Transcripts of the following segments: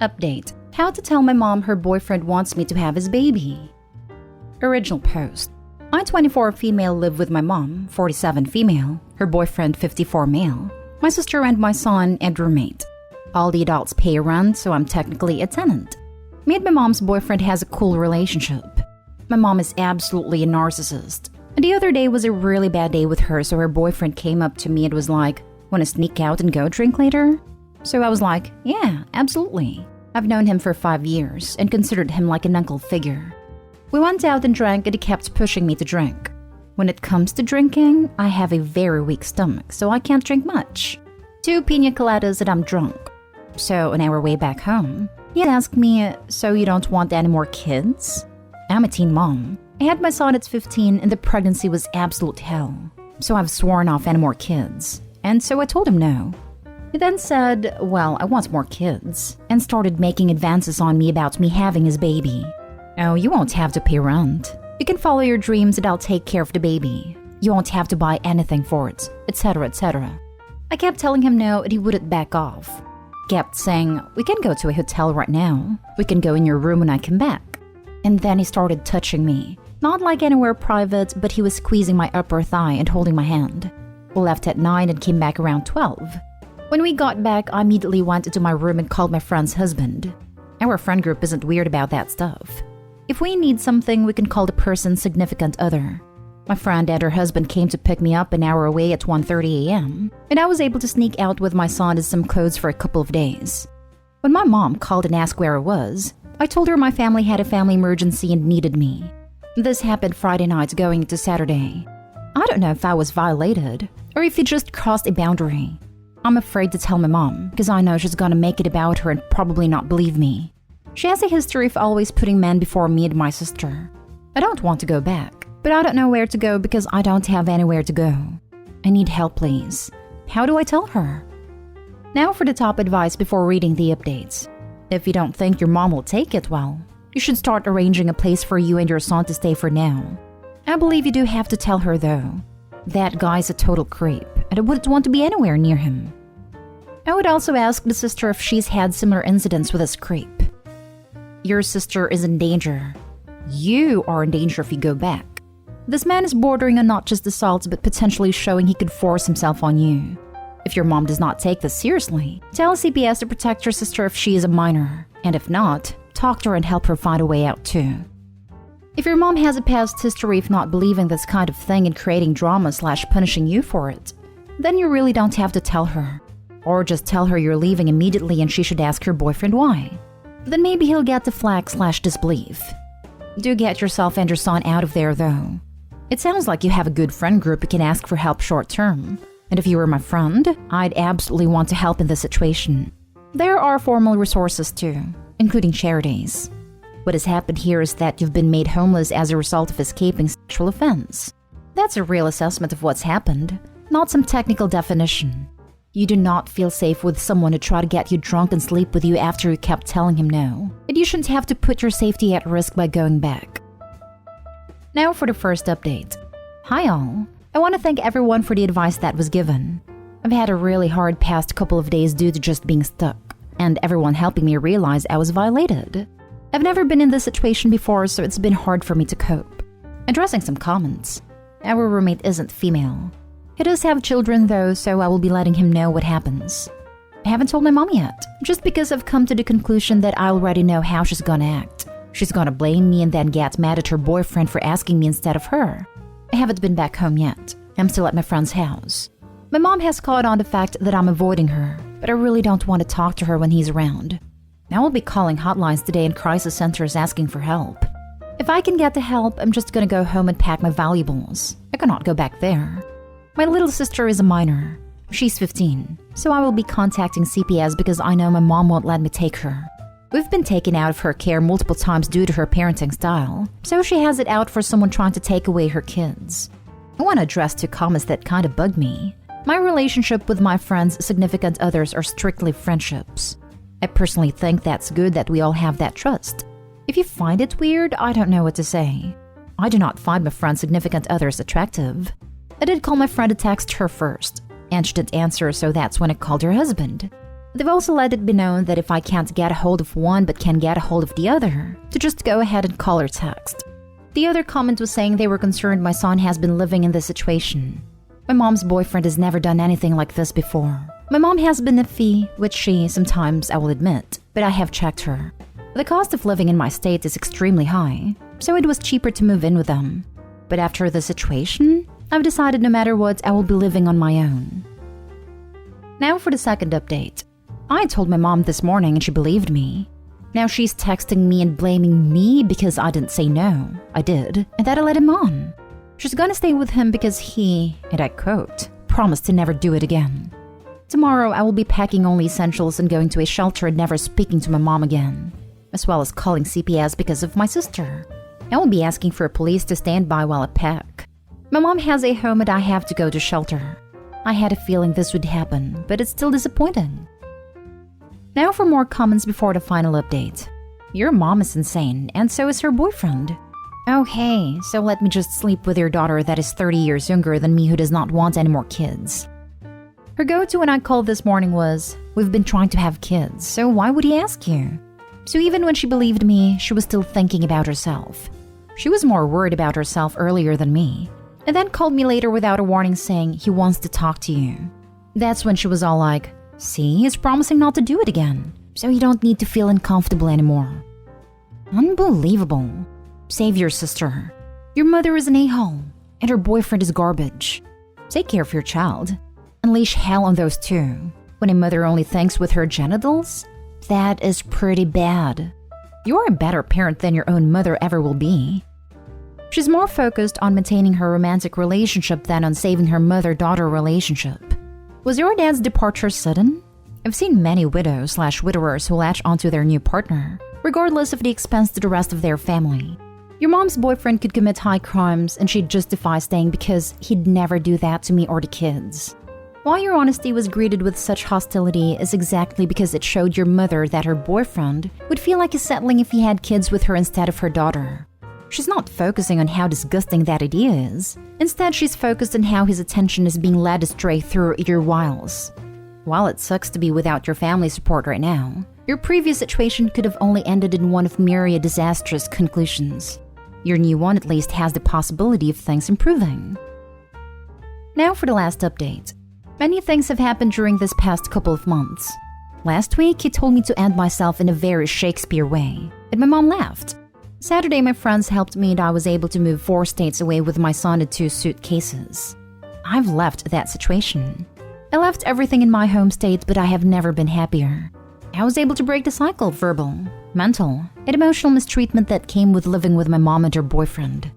Update: how to tell my mom her boyfriend wants me to have his baby. Original post: I, 24 female, live with my mom, 47 female, her boyfriend, 54 male, my sister and my son, and roommate. All the adults pay rent, so I'm technically a tenant. Me and my mom's boyfriend has a cool relationship. My mom is absolutely a narcissist. And the other day was a really bad day with her, so her boyfriend came up to me and was like, "Wanna sneak out and go drink later?" So I was like, "Yeah, absolutely." I've known him for 5 years and considered him like an uncle figure. We went out and drank, and he kept pushing me to drink. When it comes to drinking, I have a very weak stomach, so I can't drink much. 2 pina coladas and I'm drunk. So on our way back home, he asked me, "So you don't want any more kids?" I'm a teen mom. I had my son at 15 and the pregnancy was absolute hell. So I've sworn off any more kids. And so I told him no. He then said, "Well, I want more kids," and started making advances on me about me having his baby. "Oh, you won't have to pay rent. You can follow your dreams and I'll take care of the baby. You won't have to buy anything for it," etc., etc. I kept telling him no and he wouldn't back off. Kept saying, "We can go to a hotel right now. We can go in your room when I come back." And then he started touching me. Not like anywhere private, but he was squeezing my upper thigh and holding my hand. We left at 9 and came back around 12. When we got back, I immediately went into my room and called my friend's husband. Our friend group isn't weird about that stuff. If we need something, we can call the person's significant other. My friend and her husband came to pick me up an hour away at 1:30 a.m., and I was able to sneak out with my son and some clothes for a couple of days. When my mom called and asked where I was, I told her my family had a family emergency and needed me. This happened Friday night going into Saturday. I don't know if I was violated or if he just crossed a boundary. I'm afraid to tell my mom because I know she's gonna make it about her and probably not believe me. She has a history of always putting men before me and my sister. I don't want to go back, but I don't know where to go because I don't have anywhere to go. I need help, please. How do I tell her? Now for the top advice before reading the updates. If you don't think your mom will take it well, you should start arranging a place for you and your son to stay for now. I believe you do have to tell her though. That guy's a total creep, and I wouldn't want to be anywhere near him. I would also ask the sister if she's had similar incidents with this creep. Your sister is in danger. You are in danger if you go back. This man is bordering on not just assault, but potentially showing he could force himself on you. If your mom does not take this seriously, tell CPS to protect your sister if she is a minor, and if not, talk to her and help her find a way out too. If your mom has a past history of not believing this kind of thing and creating drama/punishing you for it, then you really don't have to tell her. Or just tell her you're leaving immediately and she should ask her boyfriend why. Then maybe he'll get the flag/disbelief. Do get yourself and your son out of there though. It sounds like you have a good friend group you can ask for help short term. And if you were my friend, I'd absolutely want to help in this situation. There are formal resources too, including charities. What has happened here is that you've been made homeless as a result of escaping sexual offense. That's a real assessment of what's happened, not some technical definition. You do not feel safe with someone who tried to get you drunk and sleep with you after you kept telling him no. And you shouldn't have to put your safety at risk by going back. Now for the first update. Hi all. I want to thank everyone for the advice that was given. I've had a really hard past couple of days due to just being stuck, and everyone helping me realize I was violated. I've never been in this situation before, so it's been hard for me to cope. Addressing some comments. Our roommate isn't female. He does have children though, so I will be letting him know what happens. I haven't told my mom yet, just because I've come to the conclusion that I already know how she's gonna act. She's gonna blame me and then get mad at her boyfriend for asking me instead of her. I haven't been back home yet. I'm still at my friend's house. My mom has caught on the fact that I'm avoiding her, but I really don't want to talk to her when he's around. I will be calling hotlines today and crisis centers asking for help. If I can get the help, I'm just gonna go home and pack my valuables. I cannot go back there. My little sister is a minor. She's 15, so I will be contacting CPS because I know my mom won't let me take her. We've been taken out of her care multiple times due to her parenting style, so she has it out for someone trying to take away her kids. I want to address 2 comments that kind of bug me. My relationship with my friends' significant others are strictly friendships. I personally think that's good that we all have that trust. If you find it weird, I don't know what to say. I do not find my friend's significant others attractive. I did call my friend to text her first, and she didn't answer, so that's when I called her husband. They've also let it be known that if I can't get a hold of one but can get a hold of the other, to just go ahead and call or text. The other comment was saying they were concerned my son has been living in this situation. My mom's boyfriend has never done anything like this before. My mom has been iffy, which she sometimes, I will admit, but I have checked her. The cost of living in my state is extremely high, so it was cheaper to move in with them. But after the situation, I've decided no matter what, I will be living on my own. Now for the second update. I told my mom this morning and she believed me. Now she's texting me and blaming me because I didn't say no. I did, and that I let him on. She's gonna stay with him because he, and I quote, promised to never do it again. Tomorrow I will be packing only essentials and going to a shelter and never speaking to my mom again, as well as calling CPS because of my sister. I will be asking for police to stand by while I pack. My mom has a home and I have to go to shelter. I had a feeling this would happen, but it's still disappointing. Now for more comments before the final update. Your mom is insane, and so is her boyfriend. Oh hey, so let me just sleep with your daughter that is 30 years younger than me who does not want any more kids. Her go-to when I called this morning was, we've been trying to have kids, so why would he ask you? So even when she believed me, she was still thinking about herself. She was more worried about herself earlier than me, and then called me later without a warning saying he wants to talk to you. That's when she was all like, see, he's promising not to do it again, so you don't need to feel uncomfortable anymore. Unbelievable. Save your sister. Your mother is an a-hole, and her boyfriend is garbage. Take care of your child. Unleash hell on those two. When a mother only thinks with her genitals? That is pretty bad. You're a better parent than your own mother ever will be. She's more focused on maintaining her romantic relationship than on saving her mother-daughter relationship. Was your dad's departure sudden? I've seen many widows/widowers who latch onto their new partner, regardless of the expense to the rest of their family. Your mom's boyfriend could commit high crimes and she'd justify staying because he'd never do that to me or the kids. Why your honesty was greeted with such hostility is exactly because it showed your mother that her boyfriend would feel like he's settling if he had kids with her instead of her daughter. She's not focusing on how disgusting that idea is. Instead, she's focused on how his attention is being led astray through your wiles. While it sucks to be without your family support right now, your previous situation could have only ended in one of myriad disastrous conclusions. Your new one at least has the possibility of things improving. Now for the last update. Many things have happened during this past couple of months. Last week, he told me to end myself in a very Shakespeare way, and my mom laughed. Saturday, my friends helped me and I was able to move 4 states away with my son and 2 suitcases. I've left that situation. I left everything in my home state, but I have never been happier. I was able to break the cycle of verbal, mental, and emotional mistreatment that came with living with my mom and her boyfriend.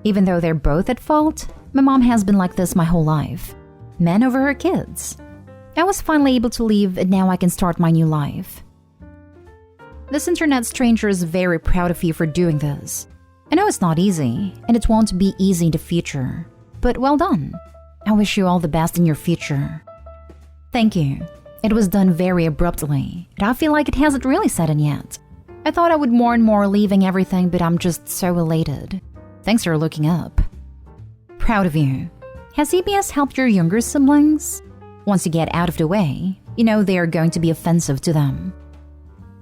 Even though they're both at fault, my mom has been like this my whole life. Men over her kids. I was finally able to leave and now I can start my new life. This internet stranger is very proud of you for doing this. I know it's not easy, and it won't be easy in the future, but well done. I wish you all the best in your future. Thank you. It was done very abruptly, and I feel like it hasn't really set in yet. I thought I would more and more leaving everything, but I'm just so elated. Thanks for looking up. Proud of you. Has CBS helped your younger siblings? Once you get out of the way, you know they are going to be offensive to them.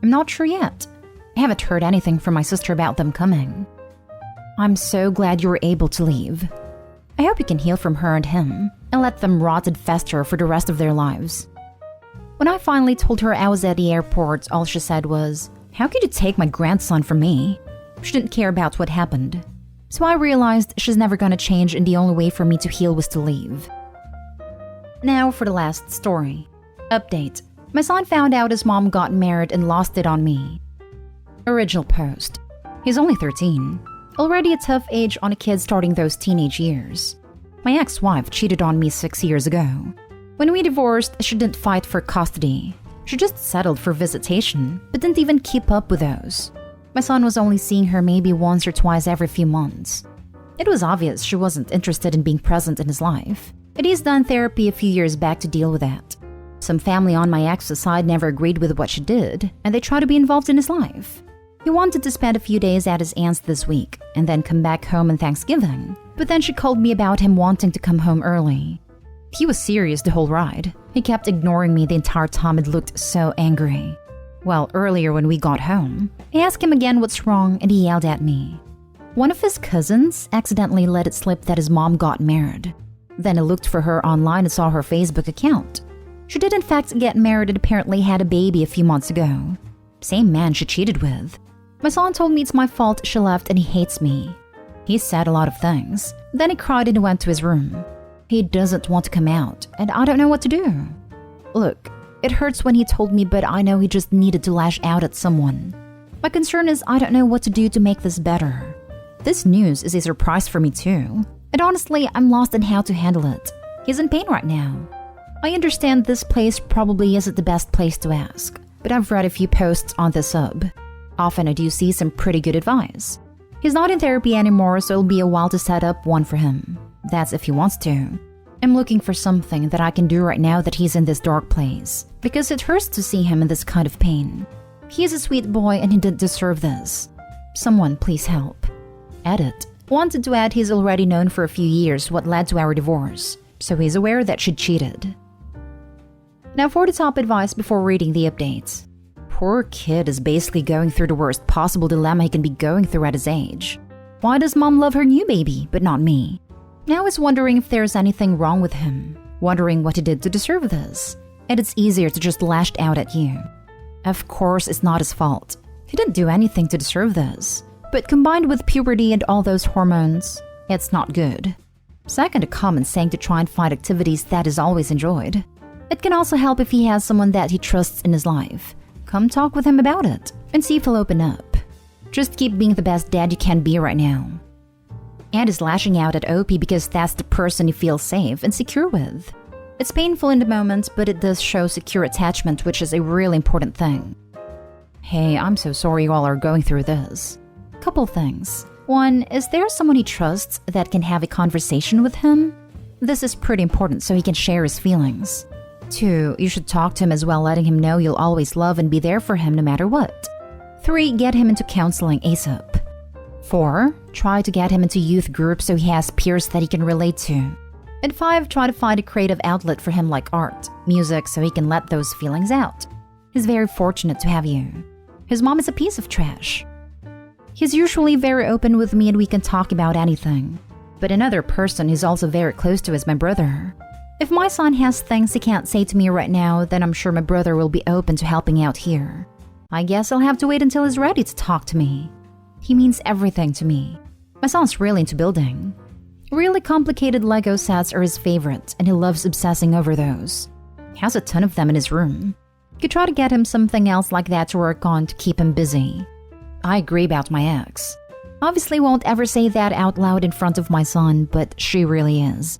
I'm not sure yet. I haven't heard anything from my sister about them coming. I'm so glad you were able to leave. I hope you can heal from her and him and let them rot and fester for the rest of their lives. When I finally told her I was at the airport, all she said was, "How could you take my grandson from me?" She didn't care about what happened. So I realized she's never gonna change and the only way for me to heal was to leave. Now for the last story. Update. My son found out his mom got married and lost it on me. Original post. He's only 13. Already a tough age on a kid starting those teenage years. My ex-wife cheated on me 6 years ago. When we divorced, she didn't fight for custody. She just settled for visitation, but didn't even keep up with those. My son was only seeing her maybe once or twice every few months. It was obvious she wasn't interested in being present in his life, and he's done therapy a few years back to deal with that. Some family on my ex's side never agreed with what she did, and they tried to be involved in his life. He wanted to spend a few days at his aunt's this week, and then come back home on Thanksgiving, but then she called me about him wanting to come home early. He was serious the whole ride. He kept ignoring me the entire time and looked so angry. Well, earlier when we got home, I asked him again what's wrong and he yelled at me. One of his cousins accidentally let it slip that his mom got married. Then I looked for her online and saw her Facebook account. She did in fact get married and apparently had a baby a few months ago. Same man she cheated with. My son told me it's my fault she left and he hates me. He said a lot of things. Then he cried and went to his room. He doesn't want to come out, and I don't know what to do. Look, it hurts when he told me, but I know he just needed to lash out at someone. My concern is I don't know what to do to make this better. This news is a surprise for me too, and honestly, I'm lost in how to handle it. He's in pain right now. I understand this place probably isn't the best place to ask, but I've read a few posts on the sub. Often I do see some pretty good advice. He's not in therapy anymore, so it'll be a while to set up one for him. That's if he wants to. I'm looking for something that I can do right now that he's in this dark place, because it hurts to see him in this kind of pain. He is a sweet boy and he didn't deserve this. Someone please help. Edit. Wanted to add he's already known for a few years what led to our divorce, so he's aware that she cheated. Now for the top advice before reading the updates. Poor kid is basically going through the worst possible dilemma he can be going through at his age. Why does mom love her new baby, but not me? Now he's wondering if there's anything wrong with him, wondering what he did to deserve this, and it's easier to just lash out at you. Of course, it's not his fault. He didn't do anything to deserve this, but combined with puberty and all those hormones, it's not good. Second, a common saying to try and find activities that is always enjoyed. It can also help if he has someone that he trusts in his life. Come talk with him about it and see if he'll open up. Just keep being the best dad you can be right now. And is lashing out at OP because that's the person he feels safe and secure with. It's painful in the moment, but it does show secure attachment, which is a really important thing. Hey, I'm so sorry you all are going through this. Couple things. One, is there someone he trusts that can have a conversation with him? This is pretty important so he can share his feelings. 2, you should talk to him as well, letting him know you'll always love and be there for him no matter what. 3, get him into counseling ASAP. 4, try to get him into youth groups so he has peers that he can relate to. And 5, try to find a creative outlet for him like art, music, so he can let those feelings out. He's very fortunate to have you. His mom is a piece of trash. He's usually very open with me and we can talk about anything. But another person he's also very close to is my brother. If my son has things he can't say to me right now, then I'm sure my brother will be open to helping out here. I guess I'll have to wait until he's ready to talk to me. He means everything to me. My son's really into building. Really complicated Lego sets are his favorite, and he loves obsessing over those. He has a ton of them in his room. Could try to get him something else like that to work on to keep him busy. I agree about my ex. Obviously won't ever say that out loud in front of my son, but she really is.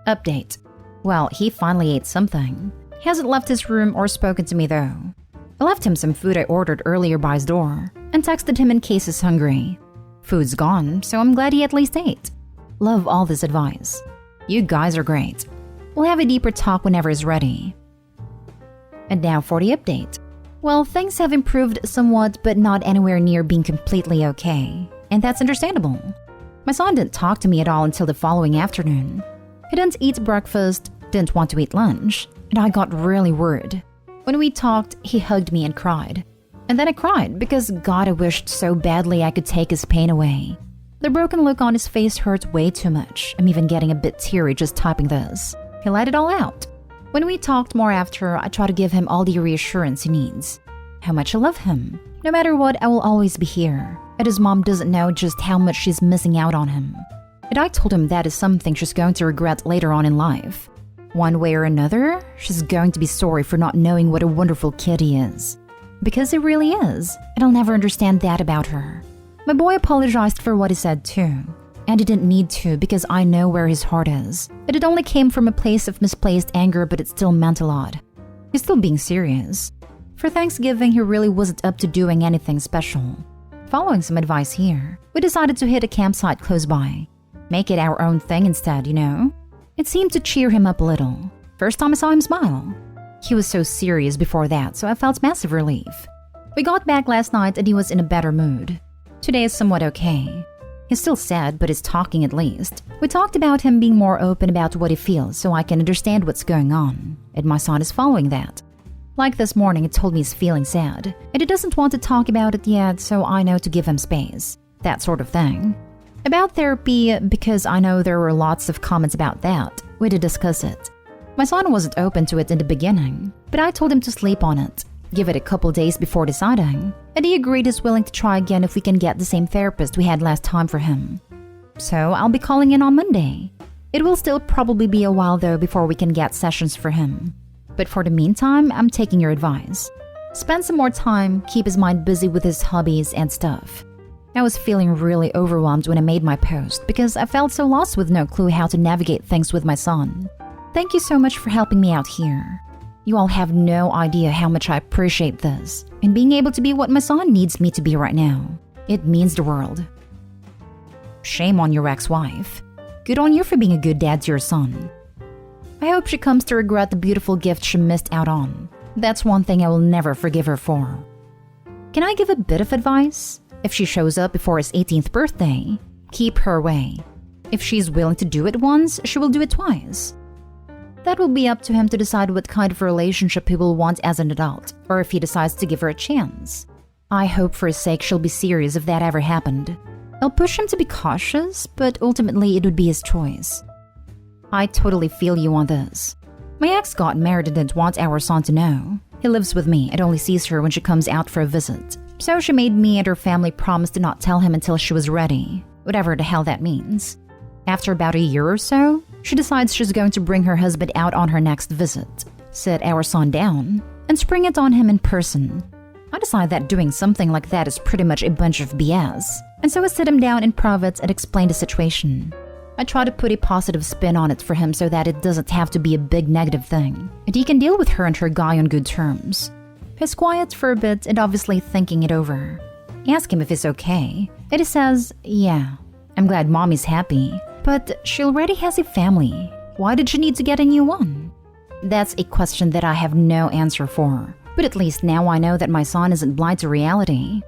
Update. Well, he finally ate something. He hasn't left his room or spoken to me though. I left him some food I ordered earlier by his door and texted him in case he's hungry. Food's gone, so I'm glad he at least ate. Love all this advice. You guys are great. We'll have a deeper talk whenever he's ready. And now for the update. Well, things have improved somewhat, but not anywhere near being completely okay. And that's understandable. My son didn't talk to me at all until the following afternoon. He didn't eat breakfast, didn't want to eat lunch, and I got really worried. When we talked, he hugged me and cried. And then I cried because God, I wished so badly I could take his pain away. The broken look on his face hurt way too much. I'm even getting a bit teary just typing this. He let it all out. When we talked more after, I tried to give him all the reassurance he needs. How much I love him. No matter what, I will always be here. And his mom doesn't know just how much she's missing out on him. And I told him that is something she's going to regret later on in life. One way or another, she's going to be sorry for not knowing what a wonderful kid he is. Because he really is, and I'll never understand that about her. My boy apologized for what he said too. And he didn't need to because I know where his heart is. But it only came from a place of misplaced anger, but it still meant a lot. He's still being serious. For Thanksgiving, he really wasn't up to doing anything special. Following some advice here, we decided to hit a campsite close by. Make it our own thing instead, you know? It seemed to cheer him up a little. First time I saw him smile. He was so serious before that, so I felt massive relief. We got back last night and he was in a better mood. Today is somewhat okay. He's still sad, but is talking at least. We talked about him being more open about what he feels so I can understand what's going on, and my son is following that. Like this morning, he told me he's feeling sad, and he doesn't want to talk about it yet, so I know to give him space. That sort of thing. About therapy, because I know there were lots of comments about that, we did discuss it. My son wasn't open to it in the beginning, but I told him to sleep on it, give it a couple days before deciding, and he agreed he's willing to try again if we can get the same therapist we had last time for him. So I'll be calling in on Monday. It will still probably be a while though before we can get sessions for him. But for the meantime, I'm taking your advice. Spend some more time, keep his mind busy with his hobbies and stuff. I was feeling really overwhelmed when I made my post because I felt so lost with no clue how to navigate things with my son. Thank you so much for helping me out here. You all have no idea how much I appreciate this and being able to be what my son needs me to be right now. It means the world. Shame on your ex-wife. Good on you for being a good dad to your son. I hope she comes to regret the beautiful gift she missed out on. That's one thing I will never forgive her for. Can I give a bit of advice? If she shows up before his 18th birthday, keep her away. If she's willing to do it once, she will do it twice. That will be up to him to decide what kind of relationship he will want as an adult, or if he decides to give her a chance. I hope for his sake she'll be serious if that ever happened. I'll push him to be cautious, but ultimately it would be his choice. I totally feel you on this. My ex got married and didn't want our son to know. He lives with me and only sees her when she comes out for a visit. So she made me and her family promise to not tell him until she was ready, whatever the hell that means. After about a year or so, she decides she's going to bring her husband out on her next visit, sit our son down, and spring it on him in person. I decide that doing something like that is pretty much a bunch of BS, and so I sit him down in private and explain the situation. I try to put a positive spin on it for him so that it doesn't have to be a big negative thing, and he can deal with her and her guy on good terms. He's quiet for a bit and obviously thinking it over. I ask him if it's okay, and he says, yeah, I'm glad mommy's happy, but she already has a family. Why did she need to get a new one? That's a question that I have no answer for, but at least now I know that my son isn't blind to reality.